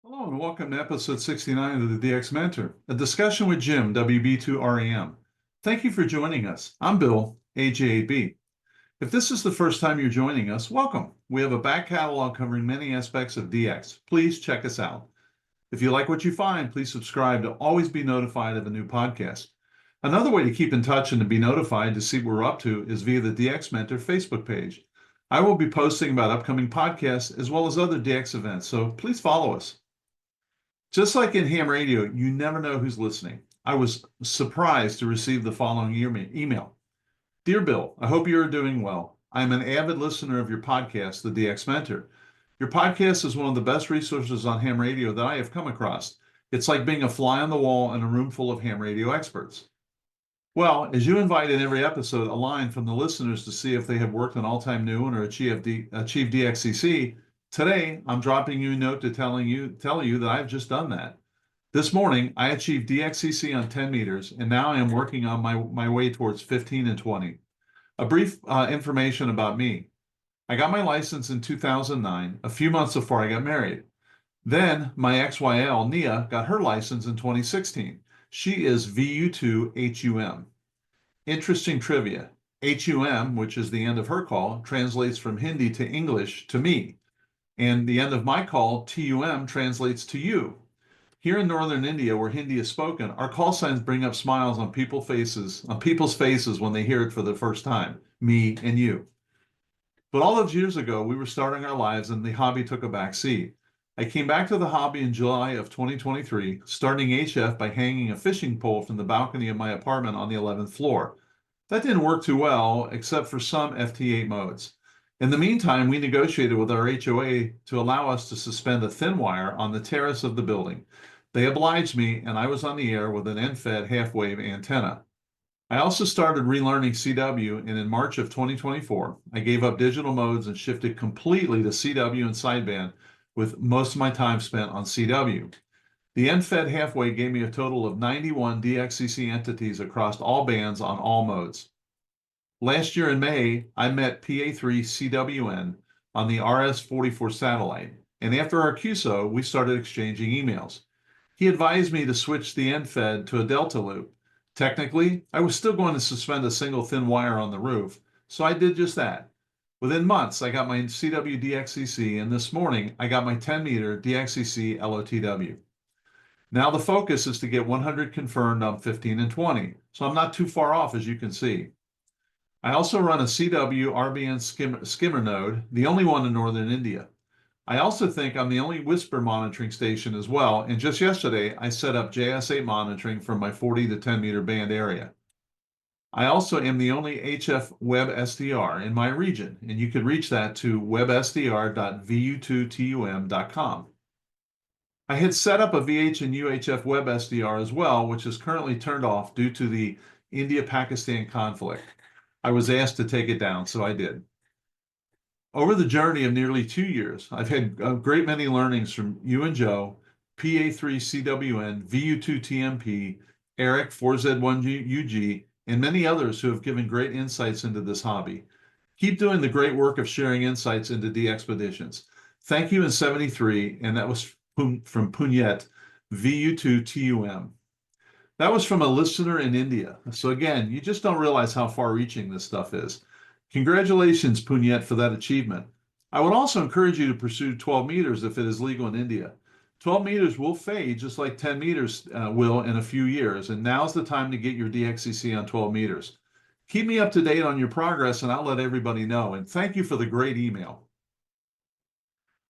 Hello and welcome to episode 69 of the DX Mentor, a discussion with Jim, WB2REM. Thank you for joining us. I'm Bill, AJAB. If this is the first time you're joining us, welcome. We have a back catalog covering many aspects of DX. Please check us out. If you like what you find, please subscribe to always be notified of a new podcast. Another way to keep in touch and to be notified to see what we're up to is via the DX Mentor Facebook page. I will be posting about upcoming podcasts as well as other DX events, so please follow us. Just like in ham radio, you never know who's listening. I was surprised to receive the following email. Dear Bill, I hope you are doing well. I'm an avid listener of your podcast, The DX Mentor. Your podcast is one of the best resources on ham radio that I have come across. It's like being a fly on the wall in a room full of ham radio experts. Well, as you invite in every episode a line from the listeners to see if they have worked on all-time new or achieved DXCC, today, I'm dropping you a note to tell you that I've just done that. This morning, I achieved DXCC on 10 meters, and now I am working on my way towards 15 and 20. A brief information about me. I got my license in 2009, a few months before I got married. Then my XYL, Nia, got her license in 2016. She is VU2HUM. Interesting trivia. HUM, which is the end of her call, translates from Hindi to English to me. And the end of my call, TUM, translates to you. Here in northern India, where Hindi is spoken, our call signs bring up smiles on people's faces when they hear it for the first time, me and you. But all those years ago, we were starting our lives and the hobby took a back seat. I came back to the hobby in July of 2023, starting HF by hanging a fishing pole from the balcony of my apartment on the 11th floor. That didn't work too well, except for some FT8 modes. In the meantime, we negotiated with our HOA to allow us to suspend a thin wire on the terrace of the building. They obliged me, and I was on the air with an end-fed half-wave antenna. I also started relearning CW, and in March of 2024, I gave up digital modes and shifted completely to CW and sideband, with most of my time spent on CW. The end-fed half-wave gave me a total of 91 DXCC entities across all bands on all modes. Last year in May, I met PA3CWN on the RS-44 satellite, and after our QSO, we started exchanging emails. He advised me to switch the end-fed to a delta loop. Technically, I was still going to suspend a single thin wire on the roof, so I did just that. Within months, I got my CW DXCC, and this morning, I got my 10-meter DXCC LOTW. Now the focus is to get 100 confirmed on 15 and 20, so I'm not too far off, as you can see. I also run a CW RBN skimmer node, the only one in northern India. I also think I'm the only whisper monitoring station as well, and just yesterday I set up JS8 monitoring from my 40 to 10 meter band area. I also am the only HF web SDR in my region, and you can reach that to websdr.vu2tum.com. I had set up a VH and UHF web SDR as well, which is currently turned off due to the India-Pakistan conflict. I was asked to take it down, so I did. Over the journey of nearly 2 years, I've had a great many learnings from you and Joe, PA3CWN, VU2TMP, Eric 4Z1UG, and many others who have given great insights into this hobby. Keep doing the great work of sharing insights into DXPeditions. Thank you in 73, and that was from Punyet, VU2TUM. That was from a listener in India. So again, you just don't realize how far-reaching this stuff is. Congratulations, Punyet, for that achievement. I would also encourage you to pursue 12 meters if it is legal in India. 12 meters will fade just like 10 meters will in a few years, and now's the time to get your DXCC on 12 meters. Keep me up to date on your progress, and I'll let everybody know. And thank you for the great email.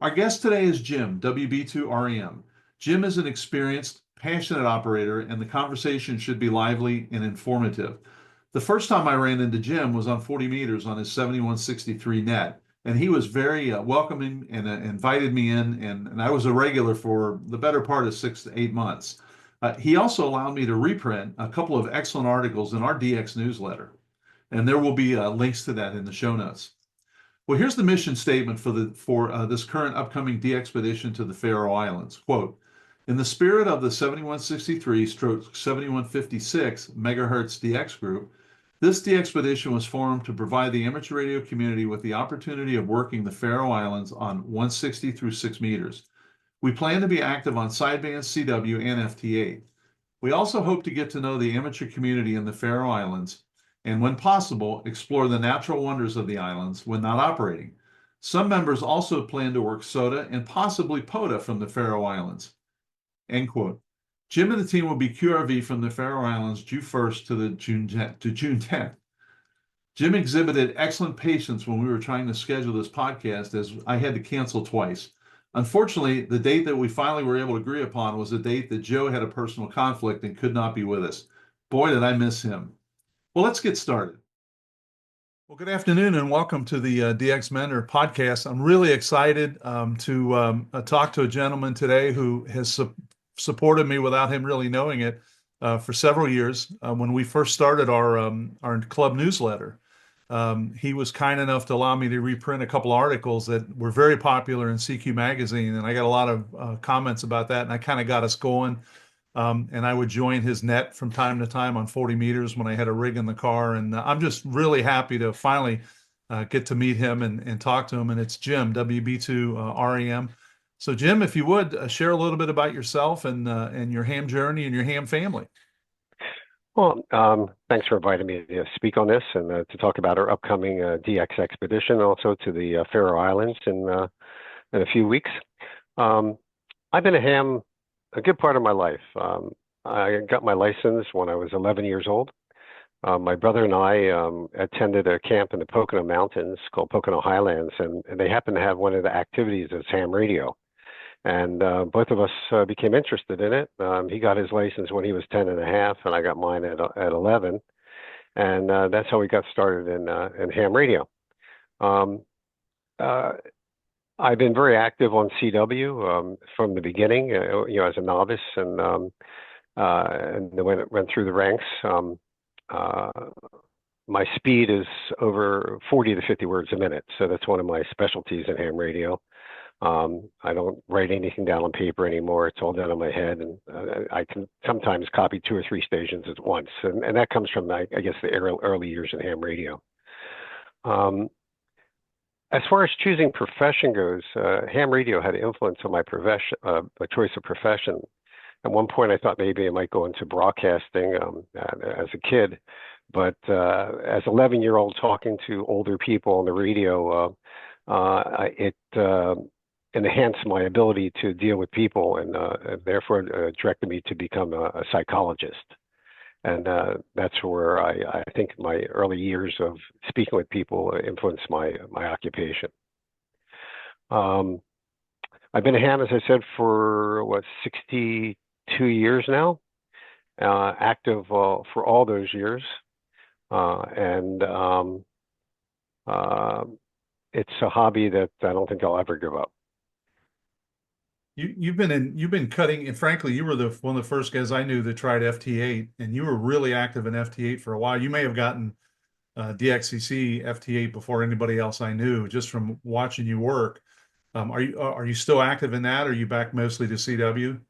Our guest today is Jim, WB2REM. Jim is an experienced, passionate operator, and the conversation should be lively and informative. The first time I ran into Jim was on 40 meters on his 7163 net, and he was very welcoming and invited me in, and I was a regular for the better part of 6 to 8 months. He also allowed me to reprint a couple of excellent articles in our DX newsletter, and there will be links to that in the show notes. Well, here's the mission statement for this current upcoming DXPedition to the Faroe Islands. Quote, in the spirit of the 7163/7156 megahertz DX Group, this DXPedition was formed to provide the amateur radio community with the opportunity of working the Faroe Islands on 160 through 6 meters. We plan to be active on sideband, CW, and FT8. We also hope to get to know the amateur community in the Faroe Islands and, when possible, explore the natural wonders of the islands when not operating. Some members also plan to work SOTA and possibly POTA from the Faroe Islands. End quote. Jim and the team will be QRV from the Faroe Islands June 1st to June 10th. Jim exhibited excellent patience when we were trying to schedule this podcast, as I had to cancel twice. Unfortunately, the date that we finally were able to agree upon was a date that Joe had a personal conflict and could not be with us. Boy, did I miss him. Well, let's get started. Well, good afternoon and welcome to the DX Mentor podcast. I'm really excited to talk to a gentleman today who has supported me without him really knowing it for several years. When we first started our club newsletter, he was kind enough to allow me to reprint a couple articles that were very popular in CQ magazine, and I got a lot of comments about that, and I kind of got us going. And I would join his net from time to time on 40 meters when I had a rig in the car, and I'm just really happy to finally get to meet him and talk to him. And it's Jim, WB2REM. So Jim, if you would share a little bit about yourself and your ham journey and your ham family. Well, thanks for inviting me to speak on this and to talk about our upcoming DXPedition, also to the Faroe Islands in a few weeks. I've been a ham a good part of my life. I got my license when I was 11 years old. My brother and I attended a camp in the Pocono Mountains called Pocono Highlands, and they happened to have one of the activities as ham radio. And both of us became interested in it. He got his license when he was 10 and a half, and I got mine at 11. And that's how we got started in ham radio. I've been very active on CW from the beginning, as a novice, and went through the ranks. My speed is over 40 to 50 words a minute, so that's one of my specialties in ham radio. I don't write anything down on paper anymore. It's all done in my head, and I can sometimes copy 2 or 3 stations at once, and that comes from, I guess, the early years in ham radio. As far as choosing profession goes, ham radio had influence on my choice of profession. At one point, I thought maybe I might go into broadcasting as a kid, but as 11-year-old talking to older people on the radio, it enhanced my ability to deal with people, and therefore directed me to become a psychologist. And that's where I think my early years of speaking with people influenced my occupation. I've been a ham, as I said, for 62 years now, active for all those years, and it's a hobby that I don't think I'll ever give up. You've been cutting, and frankly, you were one of the first guys I knew that tried FT8, and you were really active in FT8 for a while. You may have gotten DXCC FT8 before anybody else I knew, just from watching you work. Are you still active in that, or are you back mostly to CW?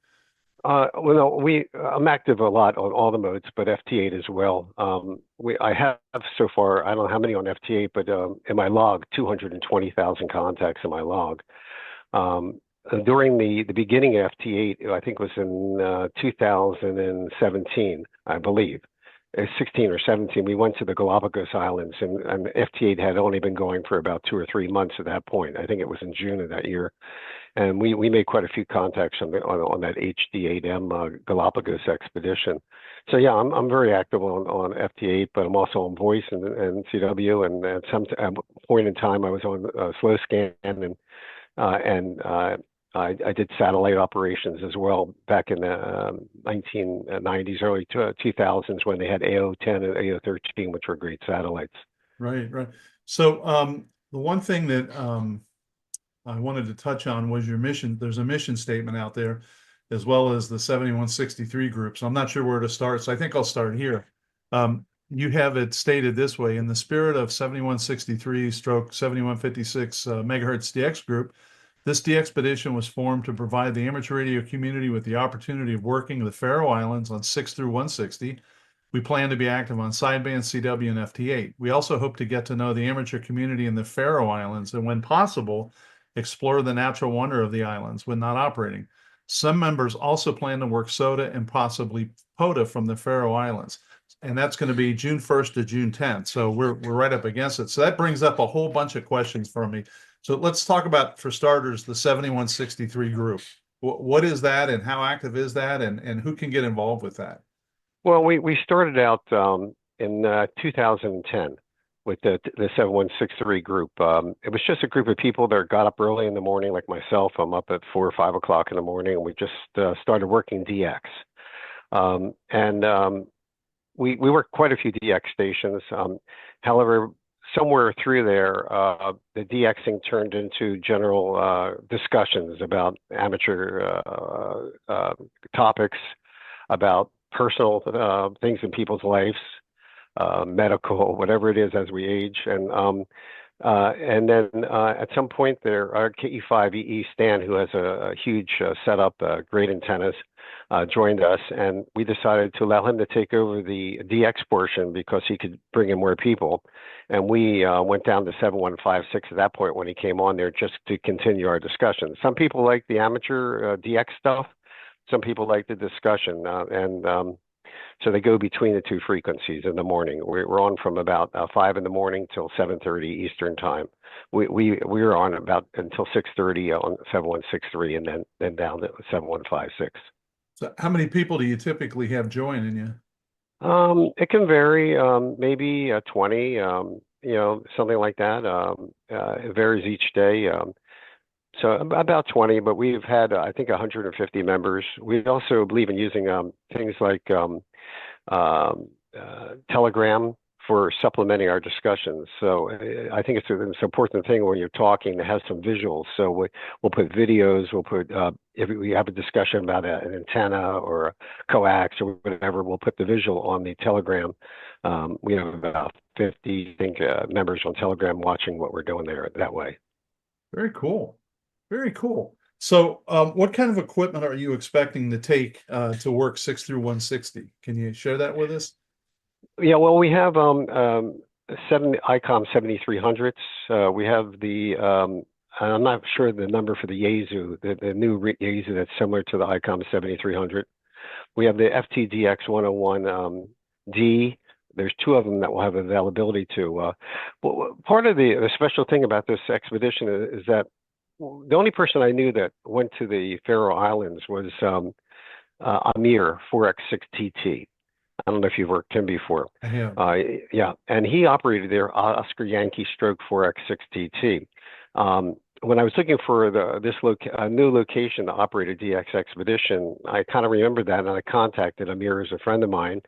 Well, no, I'm active a lot on all the modes, but FT8 as well. I have so far, I don't know how many on FT8, but in my log, 220,000 contacts in my log. During the beginning of FT8, I think it was in 2017, I believe, 16 or 17, we went to the Galapagos Islands, and FT8 had only been going for about 2 or 3 months at that point. I think it was in June of that year. And we made quite a few contacts on that HD8M Galapagos expedition. So yeah, I'm very active on FT8, but I'm also on voice and CW. And at a point in time, I was on slow scan, and I did satellite operations as well back in the 1990s, early 2000s, when they had AO10 and AO13, which were great satellites. Right. So the one thing that I wanted to touch on was your mission. There's a mission statement out there, as well as the 7163 group. So I'm not sure where to start. So I think I'll start here. You have it stated this way: in the spirit of 7163/7156 megahertz DX Group, this DXPedition was formed to provide the amateur radio community with the opportunity of working the Faroe Islands on 6 through 160. We plan to be active on sideband, CW, and FT8. We also hope to get to know the amateur community in the Faroe Islands, and when possible, explore the natural wonder of the islands when not operating. Some members also plan to work SOTA and possibly POTA from the Faroe Islands. And that's going to be June 1st to June 10th. So we're right up against it. So that brings up a whole bunch of questions for me. So let's talk about, for starters, the 7163 group. What is that, and how active is that, and who can get involved with that? Well, we started out in 2010 with the 7163 group. It was just a group of people that got up early in the morning, like myself. I'm up at 4 or 5 o'clock in the morning, and we just started working DX. We worked quite a few DX stations. However, somewhere through there, the DXing turned into general discussions about amateur topics, about personal things in people's lives, medical, whatever it is as we age. And then at some point there, our KE5EE Stan, who has a huge setup, great antennas, joined us, and we decided to allow him to take over the DX portion because he could bring in more people. And we went down to 7156 at that point when he came on there, just to continue our discussion. Some people like the amateur DX stuff. Some people like the discussion. So they go between the two frequencies in the morning. We're on from about 5 in the morning till 7:30 Eastern time. We were on about until 6:30 on 7163, and then down to 7156. So how many people do you typically have joining you? It can vary, maybe 20, something like that. It varies each day. So about 20, but we've had, I think, 150 members. We also believe in using things like Telegram for supplementing our discussions. So I think it's an important thing when you're talking to have some visuals. So we'll put videos, we'll put, if we have a discussion about an antenna or a coax or whatever, we'll put the visual on the Telegram. We have about 50, I think, members on Telegram watching what we're doing there that way. Very cool. Very cool. So what kind of equipment are you expecting to take to work 6 through 160? Can you share that with us? Yeah, well, we have ICOM 7300s. We have the, I'm not sure the number for the Yaesu, the new Yaesu that's similar to the ICOM 7300. We have the FTDX 101D. There's 2 of them that will have availability to. Part of the special thing about this expedition is that the only person I knew that went to the Faroe Islands was Amir 4X6TT. I don't know if you've worked him before. I have. Yeah, and he operated their Oscar Yankee stroke 4X6TT. When I was looking for this new location to operate a DX expedition, I kind of remembered that, and I contacted Amir as a friend of mine,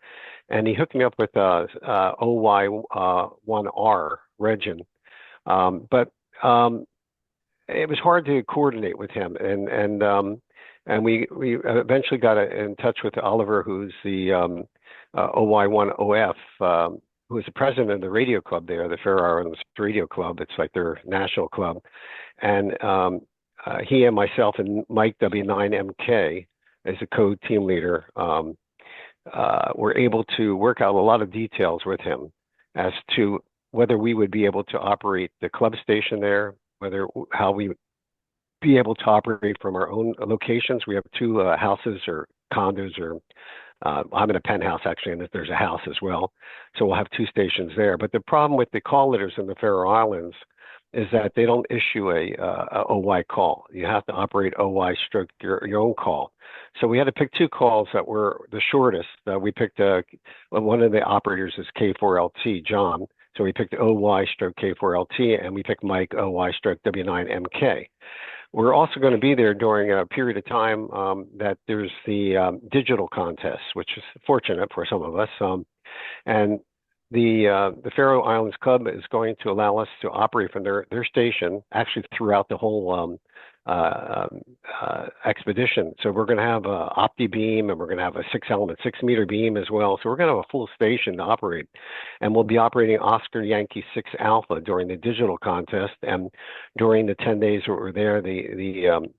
and he hooked me up with OY1R Regin. But it was hard to coordinate with him, and we eventually got in touch with Oliver, who's the OY1OF, who is the president of the radio club there, the Faroe Islands Radio Club. It's like their national club. And he and myself and Mike W9MK, as a co-team leader, were able to work out a lot of details with him as to whether we would be able to operate the club station there, how we would be able to operate from our own locations. We have 2 houses or condos, or I'm in a penthouse actually, and there's a house as well. So we'll have 2 stations there. But the problem with the call letters in the Faroe Islands is that they don't issue a OY call. You have to operate OY stroke your own call. So we had to pick 2 calls that were the shortest. We picked one of the operators is K4LT, John. So we picked OY stroke K4LT, and we picked Mike OY stroke W9MK. We're also going to be there during a period of time that there's the digital contest, which is fortunate for some of us. And the Faroe Islands Club is going to allow us to operate from their station actually throughout the whole expedition. So we're going to have a opti beam, and we're going to have a 6-element 6-meter beam as well. So we're going to have a full station to operate, and we'll be operating Oscar Yankee 6 Alpha during the digital contest. And during the 10 days that we're there,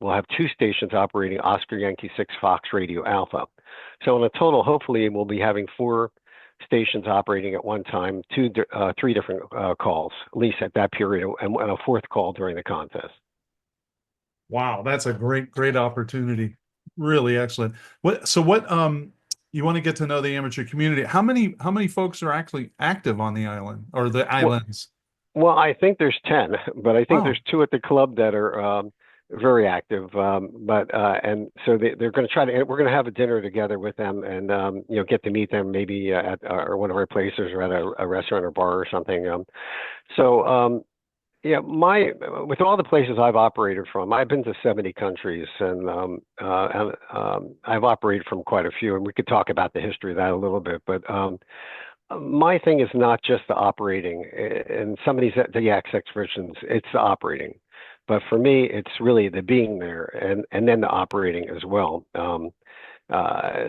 we'll have 2 stations operating Oscar Yankee 6 Fox Radio Alpha. So in a total, hopefully, we'll be having 4 stations operating at one time, 3 different calls, at least at that period, and a 4th call during the contest. Wow, that's a great opportunity. Really excellent. You want to get to know the amateur community. How many folks are actually active on the island or the Well, islands? well, I think there's 10, but I think Wow, there's two at the club that are very active. But and so they're going to try to. We're going to have a dinner together with them, and get to meet them maybe at or one of our places or at a restaurant or bar or something. So yeah, my with all the places I've operated from, I've been to 70 countries, and I've operated from quite a few, and we could talk about the history of that a little bit. But my thing is not just the operating. In some of these DX expeditions, it's the operating. But for me, it's really the being there and then the operating as well.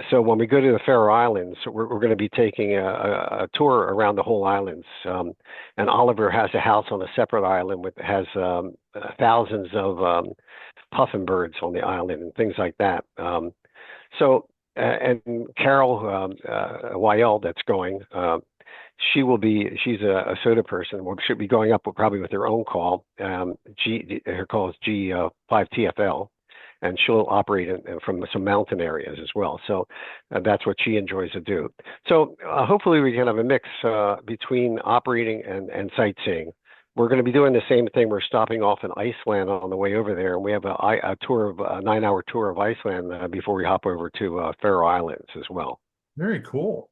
So when we go to the Faroe Islands, we're going to be taking a tour around the whole islands. And Oliver has a house on a separate island with has thousands of puffin birds on the island and things like that. And Carol YL that's going, she's a SOTA person. Well, she'll be going up probably with her own call. Her call is G5TFL, and she'll operate from some mountain areas as well. So that's what she enjoys to do. So hopefully we can have a mix between operating and sightseeing. We're going to be doing the same thing. We're stopping off in Iceland on the way over there, and we have a 9-hour tour of Iceland before we hop over to Faroe Islands as well. very cool.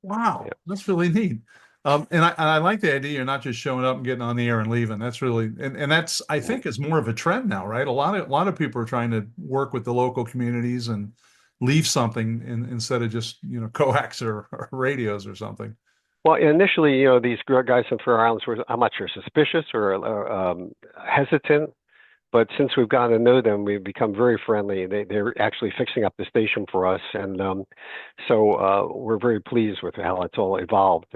Wow, Yeah. that's really neat. And I like the idea you're not just showing up and getting on the air and leaving. That's really and that's I think is more of a trend now, right? A lot of people are trying to work with the local communities and leave something instead of just coax or radios or something. Well, initially, these guys from Faroe Islands were, I'm not sure, suspicious or hesitant. But since we've gotten to know them, we've become very friendly. They're actually fixing up the station for us, and so we're very pleased with how it's all evolved.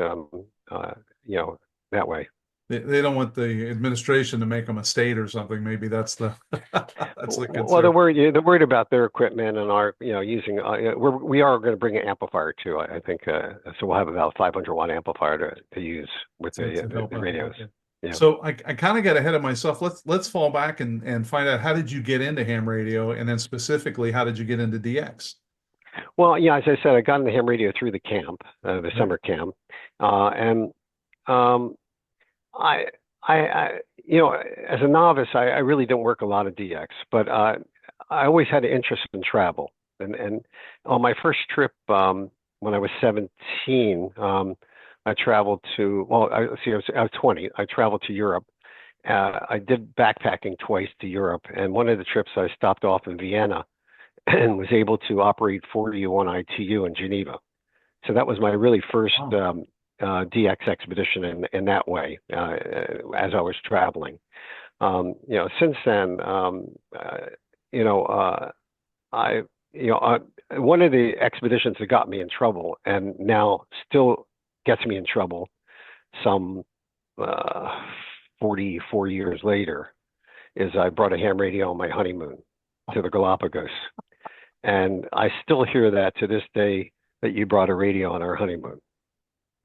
That way. They don't want the administration to make them a state or something. Maybe that's the that's the Well, they're concern. worried about their equipment and our, using. We are going to bring an amplifier too. I think so. We'll have about a 500-watt amplifier to use with To help the out. radios. Okay. Yeah. So I kind of got ahead of myself. Let's fall back and find out how did you get into ham radio, and then specifically how did you get into DX? Well, yeah, as I said, I got in the ham radio through the camp, the Okay. summer camp, and um, I, as a novice, I really didn't work a lot of DX, but I always had an interest in travel. And on my first trip, when I was 17, I traveled to, well, I was 20. I traveled to Europe. I did backpacking twice to Europe. And one of the trips I stopped off in Vienna and was able to operate 41 ITU in Geneva. So that was my really first Wow. DX expedition in that way as I was traveling. Since then, I, one of the expeditions that got me in trouble and now still gets me in trouble some 44 years later is I brought a ham radio on my honeymoon to the Galapagos. And I still hear that to this day that you brought a radio on our honeymoon.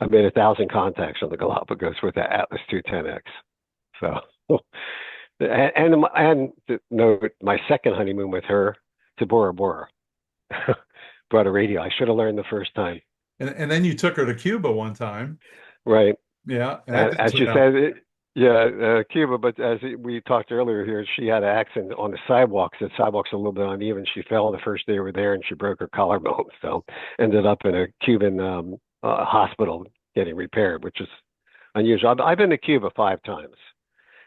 I made 1,000 contacts on the Galapagos with the Atlas 210X. So, and to note, my second honeymoon with her to Bora Bora brought a radio. I should have learned the first time. And then you took her to Cuba one time. Right. Yeah, and that And didn't as turn you out. said, Cuba, but as we talked earlier here, she had an accident on the sidewalks. The sidewalks are a little bit uneven. She fell the first day we were there and she broke her collarbone. So ended up in a Cuban hospital getting repaired, which is unusual. I've been to Cuba 5 times.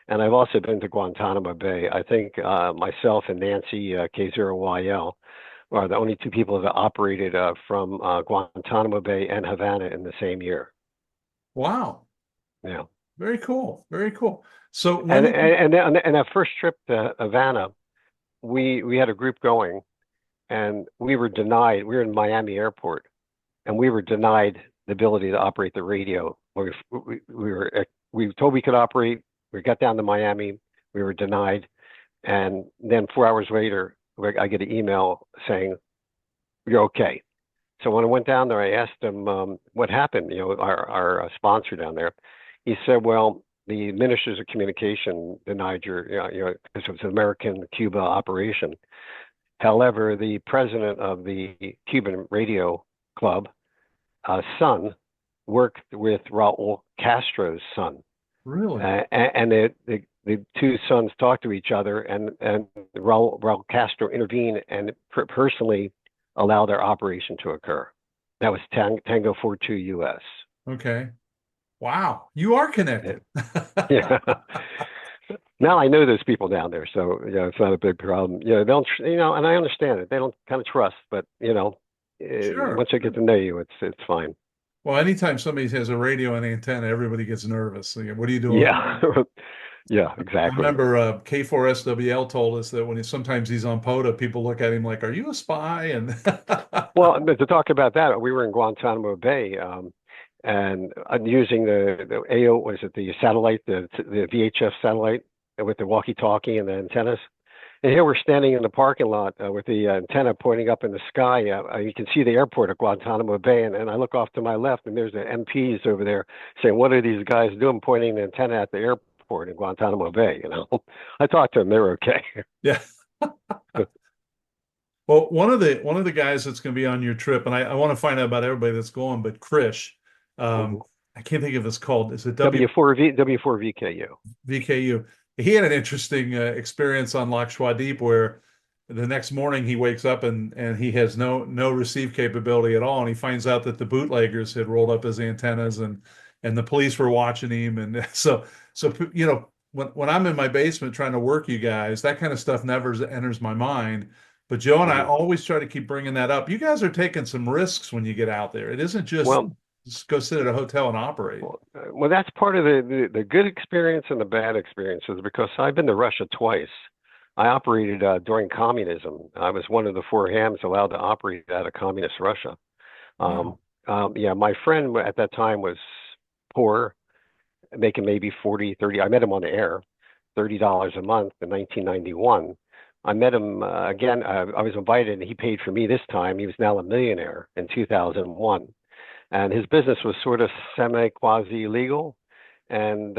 And I've also been to Guantanamo Bay. I think myself and Nancy K0YL are the only two people that operated from Guantanamo Bay and Havana in the same year. Wow, Yeah. very cool, very cool. So when And did you? and that first trip to Havana, we had a group going, and we were denied. We were in Miami Airport, and we were denied the ability to operate the radio. We were told we could operate. We got down to Miami. We were denied, and then 4 hours later, I get an email saying you're okay. So when I went down there, I asked him what happened. Our sponsor down there. He said, "Well, the ministers of communication denied because it was an American-Cuba operation. However, the president of the Cuban Radio Club, son, worked with Raul Castro's son. Really? And the two sons talked to each other, and Raul Castro intervened and personally allowed their operation to occur. That was Tango 42 US. Okay. Wow. You are connected. Yeah. Now I know those people down there, so it's not a big problem. They don't, and I understand it. They don't kind of trust, but Sure. once I get to know you, it's fine. Well, anytime somebody has a radio and antenna, everybody gets nervous. What are you doing? Yeah. Yeah, exactly. I remember K4SWL told us that sometimes he's on POTA, people look at him like, "Are you a spy?" And well, to talk about that, we were in Guantanamo Bay, and using the AO, was it the satellite, the VHF satellite with the walkie-talkie and the antennas. And here we're standing in the parking lot with the antenna pointing up in the sky. You can see the airport at Guantanamo Bay, and I look off to my left, and there's the MPs over there saying, "What are these guys doing pointing the antenna at the airport in Guantanamo Bay?" I talked to them; they were okay. Yeah. Well, one of the guys that's going to be on your trip, and I want to find out about everybody that's going, but Krish, I can't think of it's called. Is it W4VKU? VKU. He had an interesting experience on Lac Choix Deep where the next morning he wakes up and he has no receive capability at all, and he finds out that the bootleggers had rolled up his antennas and the police were watching him, and so when I'm in my basement trying to work you guys, that kind of stuff never enters my mind. But Joe and I always try to keep bringing that up. You guys are taking some risks when you get out there. It isn't just go sit at a hotel and operate. Well, that's part of the good experience and the bad experiences, because I've been to Russia twice. I operated during communism. I was one of the 4 hams allowed to operate out of communist Russia. My friend at that time was poor, making maybe 40, 30. I met him on the air, $30 a month in 1991. I met him again. I was invited, and he paid for me this time. He was now a millionaire in 2001. And his business was sort of semi-quasi legal. And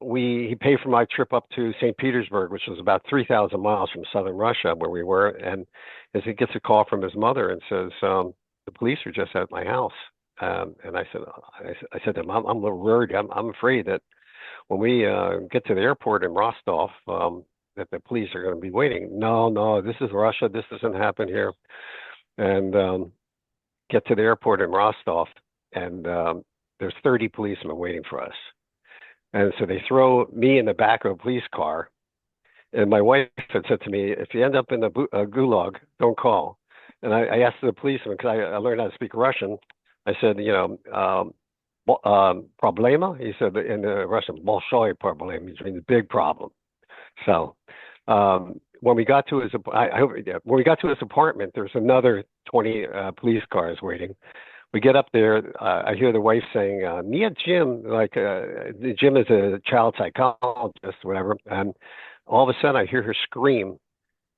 he paid for my trip up to St. Petersburg, which was about 3,000 miles from southern Russia where we were. And as he gets a call from his mother and says, "The police are just at my house." And I said to him, I'm a little worried. I'm afraid that when we get to the airport in Rostov, that the police are going to be waiting. No, this is Russia. This doesn't happen here. And get to the airport in Rostov, and there's 30 policemen waiting for us. And so they throw me in the back of a police car. And my wife had said to me, "If you end up in the gulag, don't call." And I asked the policeman, because I learned how to speak Russian. I said, "Problema?" He said in Russian, "Bolshoy problem," which means big problem. So when we got to his apartment, there's another 20 police cars waiting. We get up there. I hear the wife saying, "Mia Jim," Jim is a child psychologist, whatever. And all of a sudden, I hear her scream,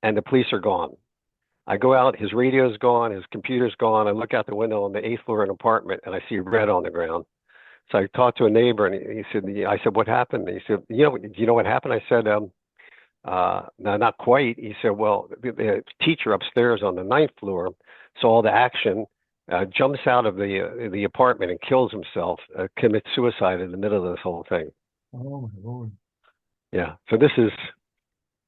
and the police are gone. I go out. His radio's gone. His computer's gone. I look out the window on the 8th floor of an apartment, and I see red on the ground. So I talked to a neighbor, and I said, "What happened?" And he said, "Do you know what happened?" I said, "No, not quite." He said, "Well, the teacher upstairs on the 9th floor saw all the action, jumps out of the apartment and kills himself, commits suicide in the middle of this whole thing." Oh my Lord! Yeah. So this is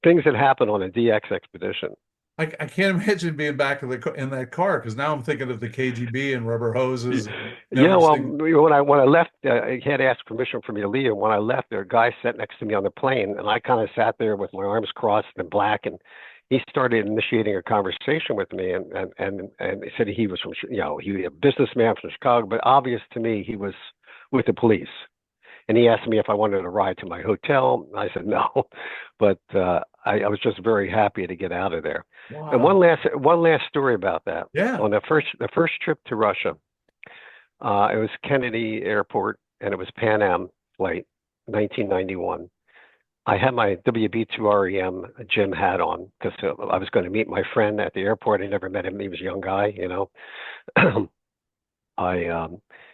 things that happen on a DX expedition. I can't imagine being back in that car, because now I'm thinking of the KGB and rubber hoses. Yeah, well, when I left, he had asked permission for me to leave. When I left, there a guy sat next to me on the plane, and I kind of sat there with my arms crossed and black, and he started initiating a conversation with me, and he said he was from, he was a businessman from Chicago, but obvious to me he was with the police. And he asked me if I wanted to ride to my hotel. I said no, but I was just very happy to get out of there. Wow. And one last story about that. Yeah. On the first trip to Russia, it was Kennedy Airport, and it was Pan Am flight, 1991. I had my WB2REM gym hat on because I was going to meet my friend at the airport. I never met him. He was a young guy, I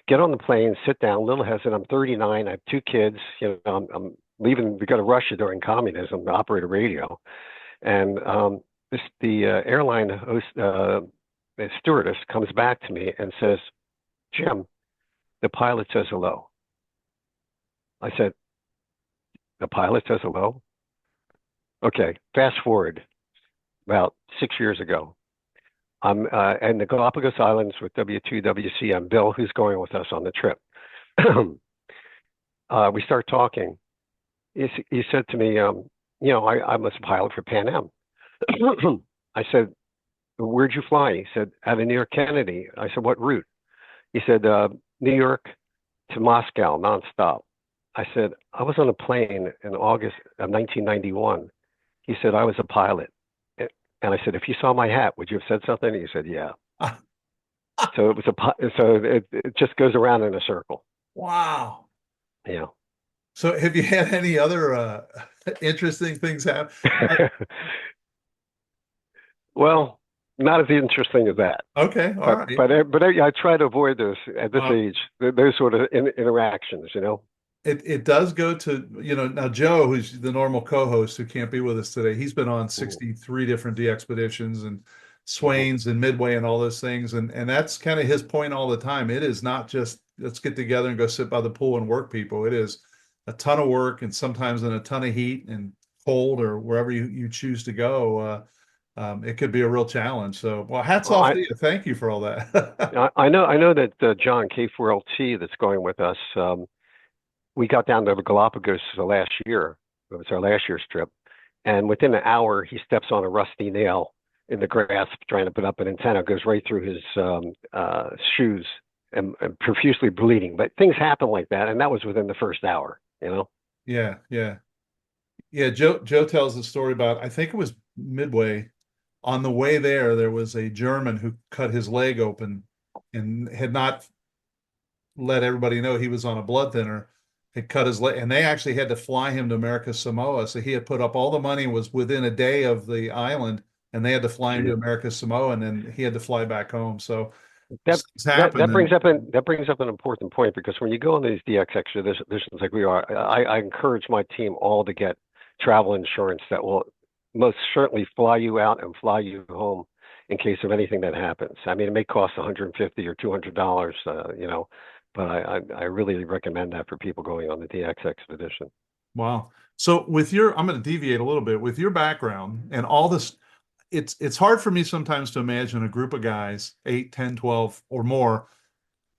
get on the plane, sit down, a little hesitant. I'm 39. I have 2 kids. I'm leaving. We got to Russia during communism to operate a radio, and the airline host, the stewardess, comes back to me and says, "Jim, the pilot says hello." I said, "The pilot says hello?" Okay, fast forward about 6 years ago. I'm in the Galapagos Islands with W2WCM, Bill, who's going with us on the trip. We start talking. He said to me, I was a pilot for Pan Am. I said, "Where'd you fly?" He said, "Out of New York Kennedy." I said, "What route?" He said, "New York to Moscow, nonstop." I said, "I was on a plane in August of 1991. He said, "I was a pilot." And I said, "If you saw my hat, would you have said something?" He said, "Yeah." So it just goes around in a circle. Wow. Yeah. So have you had any other interesting things happen? Well, not as interesting as that. Okay, all right. But I try to avoid those at this age, those sort of interactions, It does go to, now Joe, who's the normal co-host who can't be with us today, he's been on Mhm. 63 different DXPeditions and Mhm. Swains and Midway and all those things. And that's kind of his point all the time. It is not just let's get together and go sit by the pool and work people. It is a ton of work and sometimes in a ton of heat and cold or wherever you choose to go. It could be a real challenge. So, well, hats Well, off to you. Thank you for all that. I know that John K4LT that's going with us. We got down to the Galapagos last year. It was our last year's trip. And within an hour, he steps on a rusty nail in the grass trying to put up an antenna, goes right through his shoes and profusely bleeding. But things happen like that. And that was within the first hour, Yeah, yeah. Yeah, Joe tells the story about, I think it was Midway. On the way there was a German who cut his leg open and had not let everybody know he was on a blood thinner. Had cut his leg, and they actually had to fly him to America Samoa. So he had put up all the money, was within a day of the island, and they had to fly him to America Samoa, and then he had to fly back home. So that brings up an important point, because when you go on these DX expeditions like we are, I encourage my team all to get travel insurance that will most certainly fly you out and fly you home in case of anything that happens. I mean, it may cost $150 or $200, but I really recommend that for people going on the DX expedition. Wow. So I'm going to deviate a little bit with your background and all this. It's hard for me sometimes to imagine a group of guys, 8, 10, 12 or more,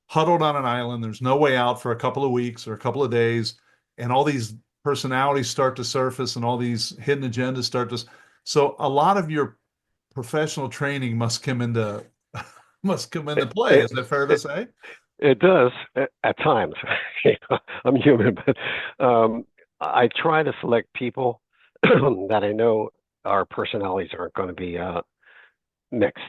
huddled on an island. There's no way out for a couple of weeks or a couple of days. And all these personalities start to surface and all these hidden agendas start to. So a lot of your professional training must come into play. Is that fair to say? It does at times. I'm human, but I try to select people that I know our personalities aren't going to be mixed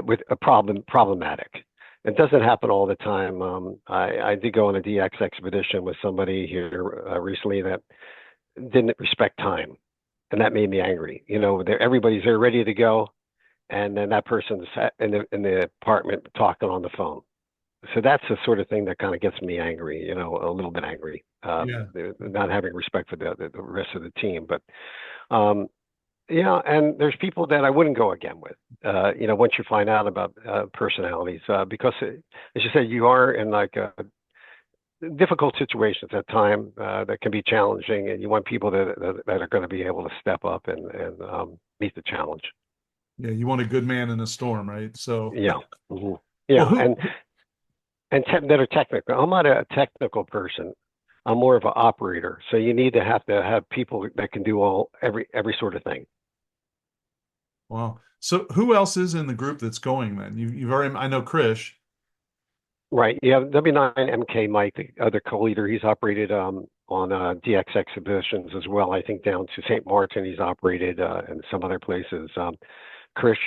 with a problematic. It doesn't happen all the time. I did go on a DX expedition with somebody here recently that didn't respect time, and that made me angry. Everybody's there ready to go, and then that person's in the apartment talking on the phone. So that's the sort of thing that kind of gets me angry, a little bit angry, not having respect for the rest of the team. But and there's people that I wouldn't go again with, once you find out about personalities, because as you said, you are in like difficult situations at time that can be challenging, and you want people that are going to be able to step up and meet the challenge. Yeah, you want a good man in a storm, right? So yeah, yeah, well, that are technical. I'm not a technical person. I'm more of an operator. So you need to have people that can do every sort of thing. Wow. So who else is in the group that's going then? You've already, I know Krish. Right. Yeah. W9MK Mike, the other co-leader, he's operated on DX expeditions as well. I think down to St. Martin, he's operated in some other places. Krish,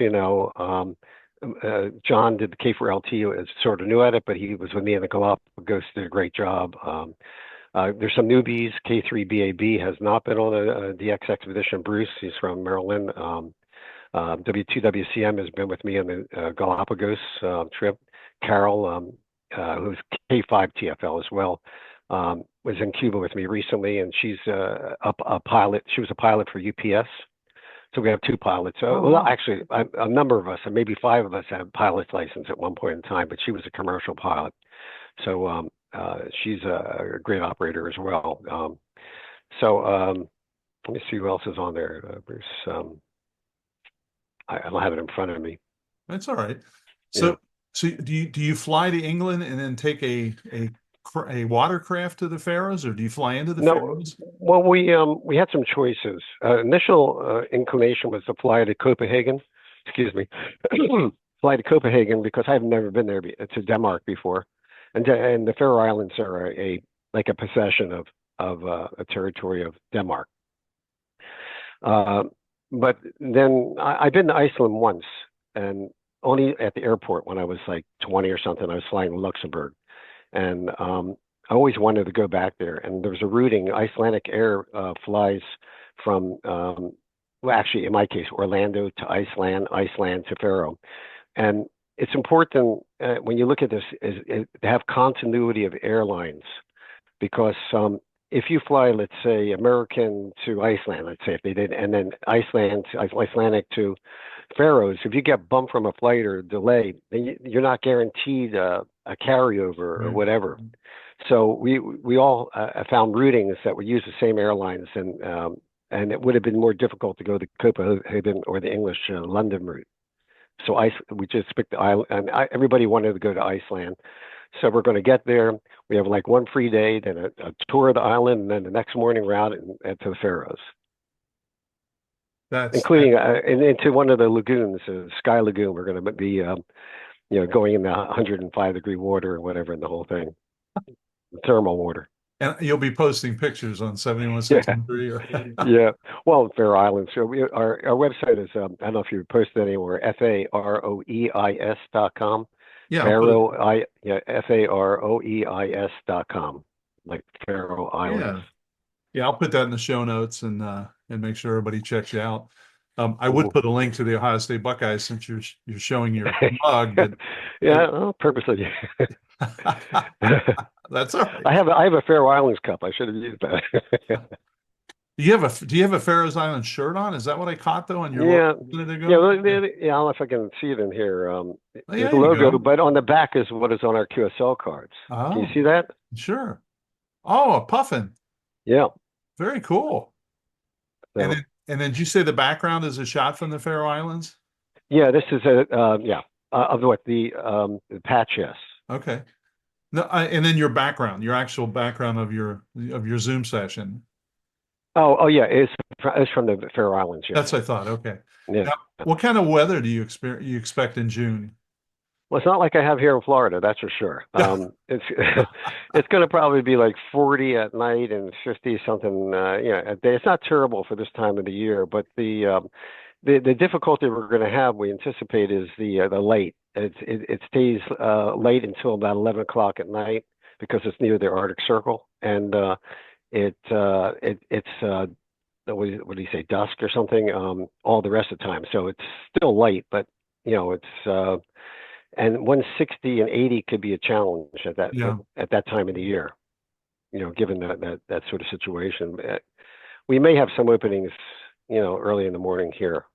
John did the K4LT, is sort of new at it, but he was with me in the Galapagos, did a great job. There's some newbies. K3BAB has not been on a DX expedition. Bruce, he's from Maryland. W2WCM has been with me on the Galapagos trip. Carol, who's K5 TFL as well, was in Cuba with me recently, and she's a pilot. She was a pilot for UPS. So we have two pilots. Well, actually, a number of us, and maybe five of us, had a pilot's license at one point in time, but she was a commercial pilot. So she's a great operator as well. Let me see who else is on there. I don't have it in front of me. That's all right. Yeah. So do you fly to England and then take a watercraft to the Faroes, or do you fly into the Faroes? Well, we had some choices. Initial inclination was to fly to Copenhagen. Excuse me, fly to Copenhagen because I've never been there to Denmark before, and the Faroe Islands are a possession of a territory of Denmark. But then I've been to Iceland once, and only at the airport when I was like 20 or something. I was flying to Luxembourg, and I always wanted to go back there. And there's a routing. Icelandic Air flies from, well, actually, in my case, Orlando to Iceland, Iceland to Faroe. And it's important when you look at this is to have continuity of airlines, because if you fly, let's say, American to Iceland, let's say if they did, and then Icelandic to Faroes, if you get bumped from a flight or delay, then you're not guaranteed a carryover or whatever. So we all found routings that would use the same airlines, and it would have been more difficult to go to Copenhagen or the English London route. So we just picked the island, and everybody wanted to go to Iceland. So we're going to get there. We have like one free day, then a tour of the island, and then the next morning we're out to the Faroes. Including into one of the lagoons, Sky Lagoon. We're going to be, going in the 105-degree water or whatever in the whole thing, thermal water. And you'll be posting pictures on 7163. Yeah. Yeah. Well, Faroe Islands. So our website is, I don't know if you posted anywhere, FAROEIS.com. Yeah. FAROEIS.com, like Faroe Islands. Yeah, I'll put that in the show notes and make sure everybody checks you out. I would put a link to the Ohio State Buckeyes since you're showing your mug. But Purposely. That's all right. I have a Faroe Islands cup. I should have used that. Do you have a Faroe Islands shirt on? Is that what I caught though on your logo? Yeah, I don't know if I can see it in here. The logo, but on the back is what is on our QSL cards. Oh, can you see that? Sure. Oh, a puffin. Yeah. Very cool. So, and then did you say the background is a shot from the Faroe Islands? Yeah, this is of what the patch, yes. Okay. No, and then your actual background of your Zoom session. Oh yeah, it's from the Faroe Islands. Yeah. That's what I thought. Okay. Yeah. Now, what kind of weather do you expect in June? Well, it's not like I have here in Florida, that's for sure. It's going to probably be like 40 at night and 50 something, a day. It's not terrible for this time of the year, but the difficulty we're going to have, we anticipate, is the light. It stays late until about 11 o'clock at night because it's near the Arctic Circle, and it's what do you say, dusk or something, all the rest of the time. So it's still light, but it's and 160 and 80 could be a challenge at that time of the year, given that sort of situation. We may have some openings, early in the morning here.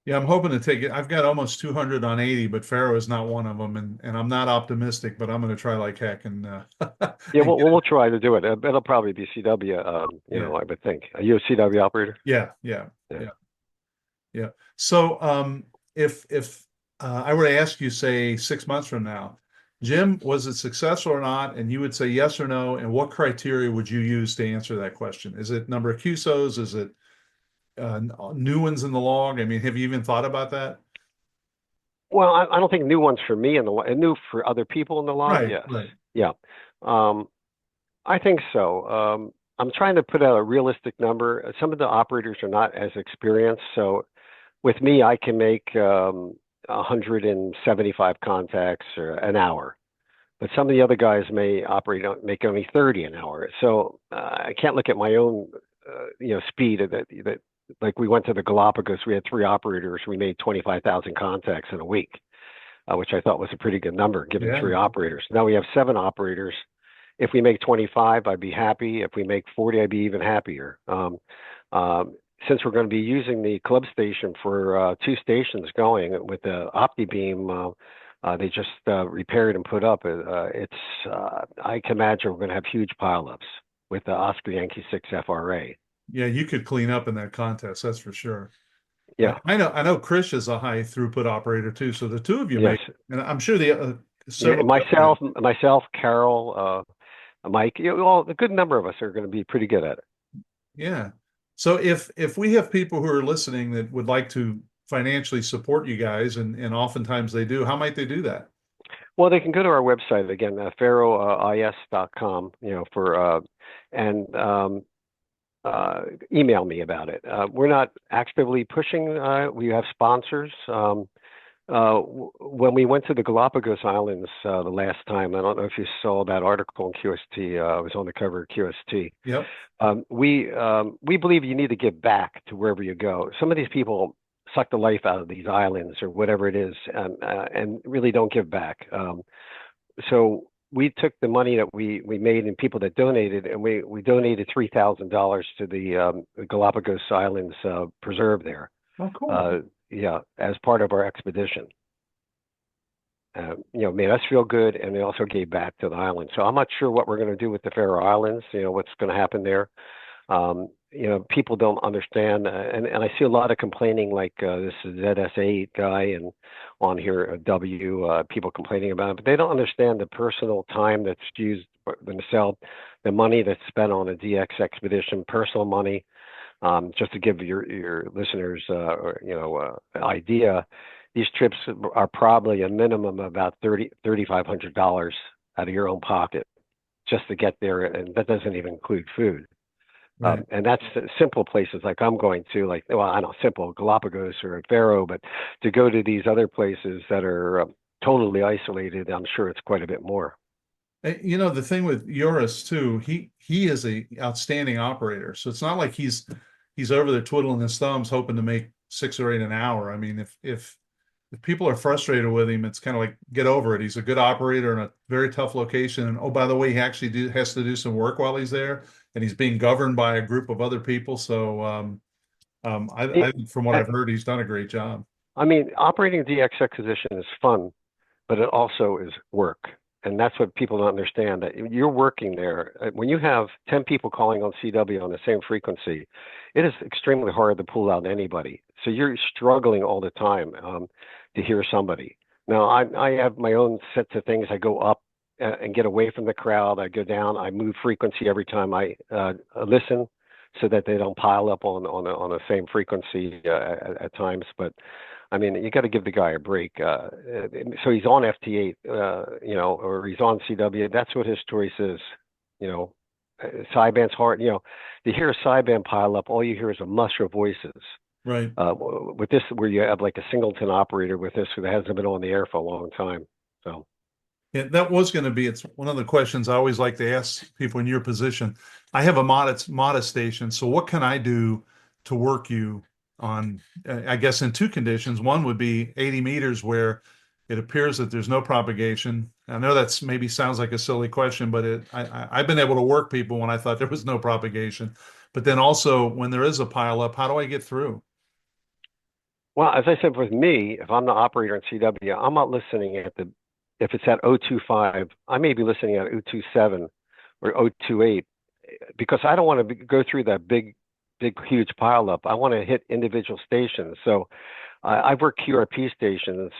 Yeah, I'm hoping to take it. I've got almost 200 on 80, but Faroe is not one of them, and I'm not optimistic, but I'm going to try like heck. And yeah, we'll try to do it. It'll probably be CW. I would think. Are you a CW operator? Yeah. So, if I were to ask you, say 6 months from now, Jim, was it successful or not? And you would say yes or no. And what criteria would you use to answer that question? Is it number of QSOs? Is it new ones in the log? I mean, have you even thought about that? Well, I don't think new ones for me in the log, new for other people in the log. Right, yes. Right. Yeah. I think so. I'm trying to put out a realistic number. Some of the operators are not as experienced. So with me, I can make 175 contacts an hour, but some of the other guys may make only 30 an hour. So I can't look at my own, speed of that. Like we went to the Galapagos, we had 3 operators, we made 25,000 contacts in a week. which I thought was a pretty good number given Yeah. 3 operators. Now we have 7 operators. If we make 25, I'd be happy. If we make 40, I'd be even happier. Since we're going to be using the club station for 2 stations going with the OptiBeam, they just repaired and put up. I can imagine we're going to have huge pileups with the Oscar Yankee 6 FRA. Yeah, you could clean up in that contest, that's for sure. Yeah. I know Krish is a high throughput operator too. So the 2 of you Yes. and I'm sure the several myself, Carol, Mike, all a good number of us are going to be pretty good at it. Yeah. So if we have people who are listening that would like to financially support you guys, and oftentimes they do, how might they do that? Well, they can go to our website again, faroeis.com, email me about it. We're not actively pushing. We have sponsors. When we went to the Galapagos Islands the last time, I don't know if you saw that article in QST. It was on the cover of QST. Yep. We believe you need to give back to wherever you go. Some of these people suck the life out of these islands or whatever it is, and really don't give back. So we took the money that we made and people that donated, and we donated $3,000 to the Galapagos Islands preserve there. Oh, cool. Yeah, as part of our expedition. Made us feel good, and they also gave back to the island. So I'm not sure what we're going to do with the Faroe Islands, what's going to happen there. People don't understand, and I see a lot of complaining, like this ZSA guy and on here, people complaining about it, but they don't understand the personal time that's used themselves, the money that's spent on a DX expedition, personal money. Just to give your listeners, idea, these trips are probably a minimum of about $3,500 out of your own pocket just to get there, and that doesn't even include food. Right. And that's simple places like I'm going to, like, well, I know simple Galapagos or Faroe, but to go to these other places that are totally isolated, I'm sure it's quite a bit more. The thing with Joris too, he is a outstanding operator. So it's not like he's over there twiddling his thumbs hoping to make 6 or 8 an hour. I mean, if people are frustrated with him, it's kind of like, get over it. He's a good operator in a very tough location. And oh, by the way, he actually has to do some work while he's there, and he's being governed by a group of other people. So from what I've heard, he's done a great job. I mean, operating a DX expedition is fun, but it also is work. And that's what people don't understand, that you're working there. When you have 10 people calling on CW on the same frequency, it is extremely hard to pull out anybody. So you're struggling all the time to hear somebody. Now, I have my own sets of things. I go up and get away from the crowd. I go down. I move frequency every time I listen so that they don't pile up on the same frequency at times. But I mean, you got to give the guy a break. So he's on FT8, or he's on CW. That's what his choice is. Sideband's hard. To hear a sideband pile up, all you hear is a muster of voices. Right. With this, where you have like a singleton operator with this who hasn't been on the air for a long time. So. Yeah, that was going to be, it's one of the questions I always like to ask people in your position. I have a modest station. So what can I do to work you on, I guess, in 2 conditions? One would be 80 meters where it appears that there's no propagation. I know that's maybe sounds like a silly question, but I've been able to work people when I thought there was no propagation. But then also when there is a pileup, how do I get through? Well, as I said, with me, if I'm the operator in CW, I'm not listening if it's at 025, I may be listening at 027 or 028, because I don't want to go through that big, huge pileup. I want to hit individual stations. So I've worked QRP stations.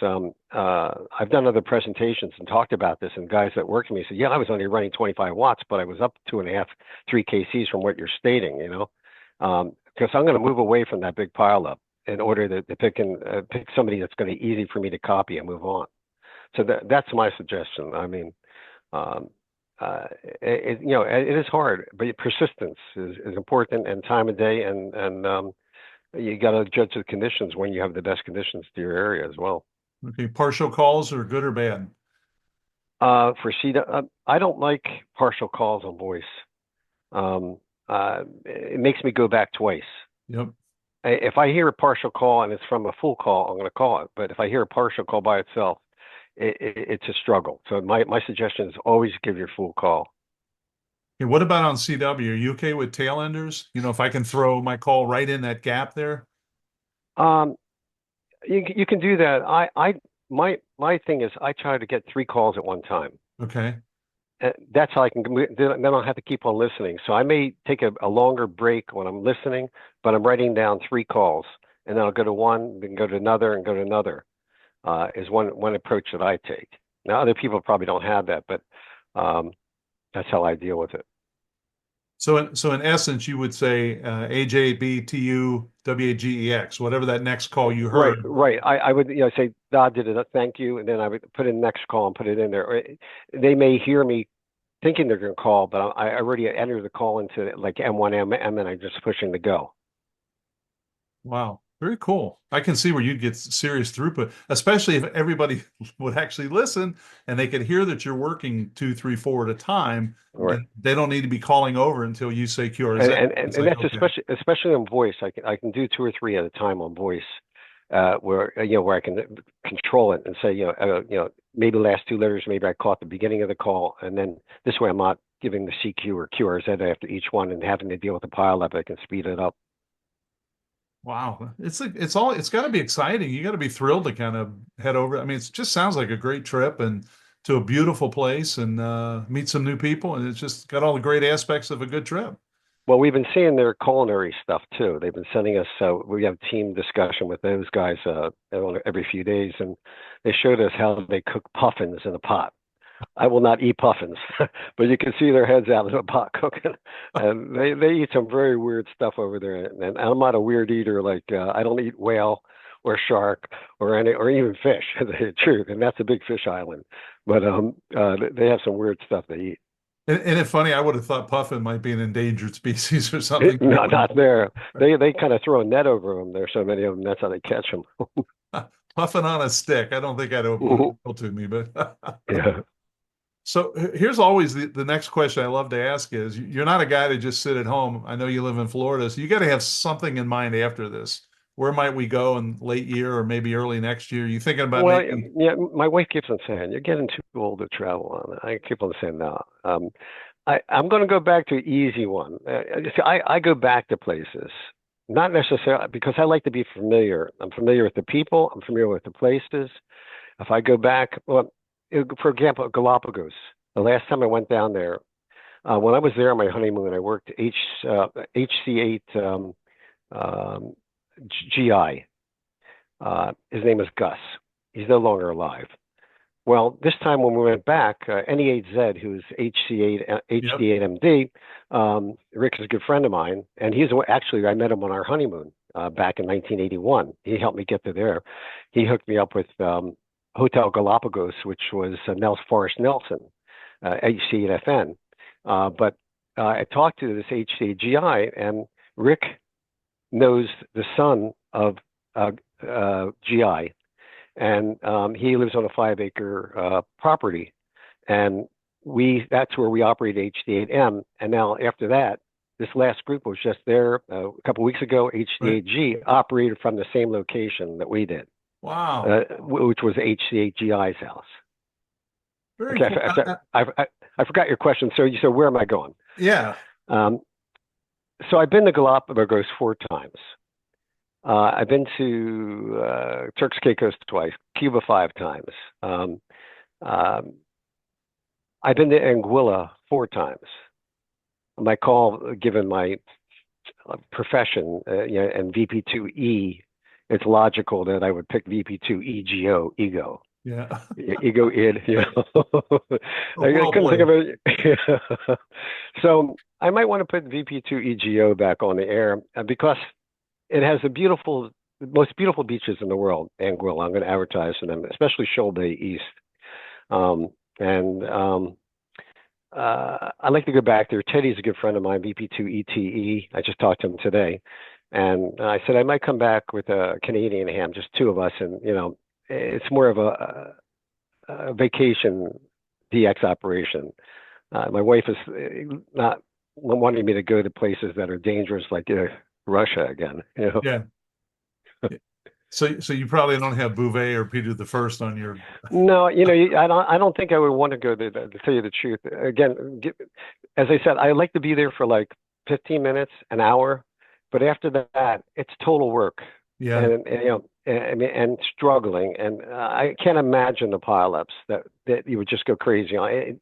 I've done other presentations and talked about this, and guys that work for me said, yeah, I was only running 25 watts, but I was up 2.5, 3 kcs from what you're stating, because I'm going to move away from that big pileup in order to pick somebody that's going to be easy for me to copy and move on. So that's my suggestion. I mean, it is hard, but persistence is important, and time of day, and you got to judge the conditions when you have the best conditions to your area as well. Okay, partial calls are good or bad? For CW, I don't like partial calls on voice. It makes me go back twice. Yep. If I hear a partial call and it's from a full call, I'm going to call it. But if I hear a partial call by itself, it's a struggle. So my suggestion is always give your full call. Okay, what about on CW? Are you okay with tail enders? You know, if I can throw my call right in that gap there? Um, you can do that. My thing is I try to get 3 calls at one time. Okay. That's how I can then I don't have to keep on listening. So I may take a longer break when I'm listening, but I'm writing down 3 calls, and then I'll go to one, then go to another, and go to another. Is one approach that I take. Now other people probably don't have that, but that's how I deal with it. So in essence, you would say AJBTU whatever that next call you Right, heard. right. I would say, "God did it. Thank you," and then I would put in the next call and put it in there. Or they may hear me thinking they're going to call, but I already entered the call into like M1, M, and I'm just pushing the go. Wow, very cool. I can see where you'd get serious throughput, especially if everybody would actually listen and they could hear that you're working 2, 3, 4 at a time. Right. Then they don't need to be calling over until you say QRZ. It's And like, that's okay, especially on voice. I can do 2 or 3 at a time on voice, where where I can control it and say maybe the last 2 letters, maybe I caught the beginning of the call, and then this way I'm not giving the CQ or QRZ after each one and having to deal with the pileup. I can speed it up. wow. It's got to be exciting. You got to be thrilled to kind of head over. I mean, it just sounds like a great trip and to a beautiful place and meet some new people. And it's just got all the great aspects of a good trip. Well, we've been seeing their culinary stuff too. They've been sending us. We have team discussion with those guys every few days, and they showed us how they cook puffins in a pot. I will not eat puffins, but you can see their heads out of the pot cooking, and they eat some very weird stuff over there. And I'm not a weird eater. Like I don't eat whale or shark or even fish. The truth, and that's a big fish island. But they have some weird stuff they eat. And it's funny, I would have thought puffin might be an endangered species or something. No, not there. They kind of throw a net over them. There's so many of them. That's how they catch them. Puffin on a stick. I don't think I'd Mhm. appeal to me, but Yeah. so here's always the next question I love to ask is you're not a guy to just sit at home. I know you live in Florida, so you got to have something in mind after this. Where might we go in late year or maybe early next year? You thinking about Well, maybe yeah, my wife keeps on saying, "You're getting too old to travel on it." I keep on saying no. I'm going to go back to an easy one. I go back to places, not necessarily because I like to be familiar. I'm familiar with the people. I'm familiar with the places. If I go back, well, for example, Galapagos. The last time I went down there, when I was there on my honeymoon, I worked HC8 um, GI. His name is Gus. He's no longer alive. Well, this time when we went back, NE8Z, who's HC8, yep. HD8MD, Rick is a good friend of mine, and actually I met him on our honeymoon back in 1981. He helped me get to there. He hooked me up with Hotel Galapagos, which was Forrest Nelson, HC8FN. But I talked to this HC8GI, and Rick knows the son of GI, and he lives on a 5-acre property, and that's where we operate HD8M. And now after that, this last group was just there a couple of weeks ago. Right. HD8G operated from the same location that we did, Wow. which was HC8GI's house. Very Okay, cool. I forgot your question. So you said, where am I going? Yeah. Um, so I've been to Galapagos 4 times. I've been to Turks Caicos twice, Cuba 5 times. I've been to Anguilla 4 times. My call, given my profession and VP2E, it's logical that I would pick VP2EGO, ego. Yeah. Ego id, I Well couldn't think played. of it. So I might want to put VP2EGO back on the air because it has the most beautiful beaches in the world, Anguilla. I'm going to advertise for them, especially Shoal Bay East. I like to go back there. Teddy's a good friend of mine, VP2ETE. I just talked to him today. And I said I might come back with a Canadian ham, just 2 of us. And, it's more of a vacation DX operation. My wife is not wanting me to go to places that are dangerous, like Russia again. Yeah. So you probably don't have Bouvet or Peter the First on your. No, I don't think I would want to go there, to tell you the truth. Again, as I said, I like to be there for like 15 minutes, an hour, but after that, it's total work, Yeah. and struggling, and I can't imagine the pileups that you would just go crazy on.